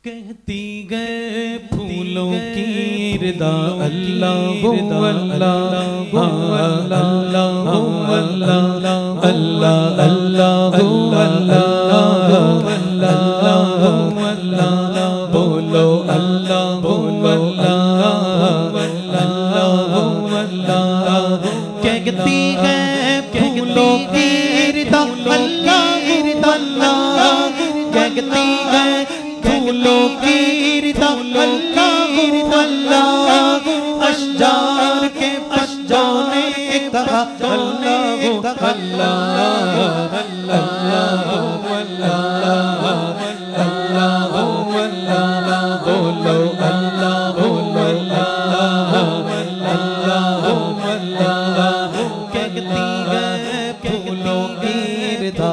कहती गए फूलों की रिदा अल्लाह अल्लाह अल्लाह अल्लाह अल्लाह अल्लाह अल्लाह बोलो अल्लाह बोलो अल्लाह कहती गए फूलों की रिदा अल्लाह अल्लाह कहती गए फूलों की रिदा अल्लाह अल्लाह अशजार के पत्तों ने कहा अल्लाह अल्लाह अल्लाह अल्लाह अल्लाह बोलो अल्लाह बोलो अल्लाह कहती गए फूलों की रिदा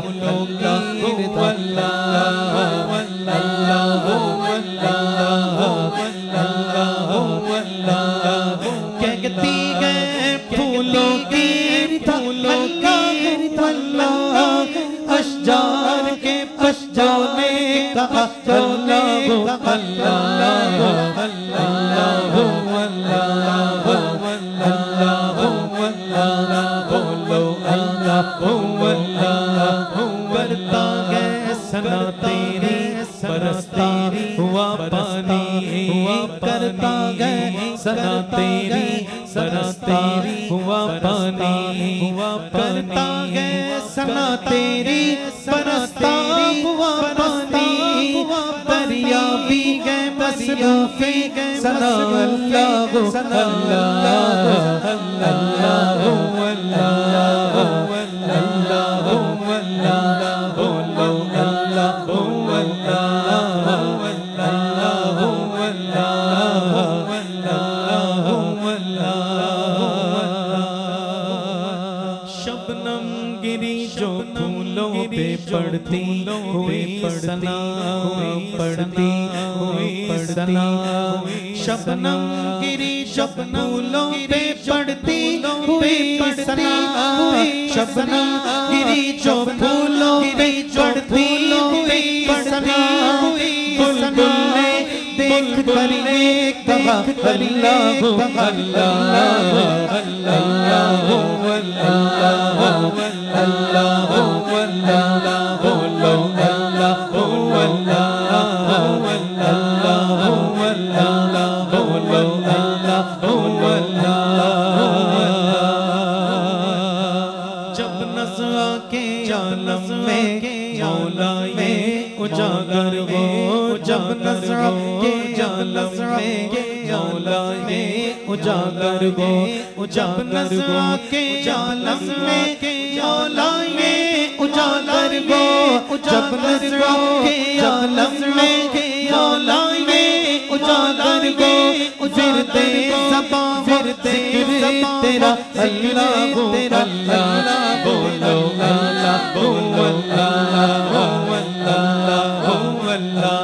कहती गए फूलों की अशजार के पत्तों ने कहा अल्लाह अल्लाह अल्लाह बोलो अल्लाह करता गए सना तेरी बरसता हुआ पानी करता गए सना तेरी बरसता हुआ पानी करता गए सना तेरी बरसता हुआ पानी दरिया भी गए मसरूफे सना अल्लाह अल्लाह अल्लाह बोलो शबनम गिरी जो फूलों पे पड़ती हुई सना पड़ती हुई सना शबनम गिरी जो फूलों पे पड़ती हुई सना शबनम गिरी जो फूलों पे पड़ती हुई सना बुलबुल ने देख कर कहा अल्लाह अल्लाह अल्लाह अल्लाह बोलो अल्लाह बोलो जब नज़ा के आलम में मौला ये उजागर हो जब नज़ा के आलम में मौला ये उजागर हो जब नज़ा के आलम में मौला ये उजागर हो जब नज़ा के आलम में मौला ये उजागर हो फिर दे ज़बां फिर तेरा अल्लाह तेरा अल्लाह बोलो अल्लाह बोलो अल्लाह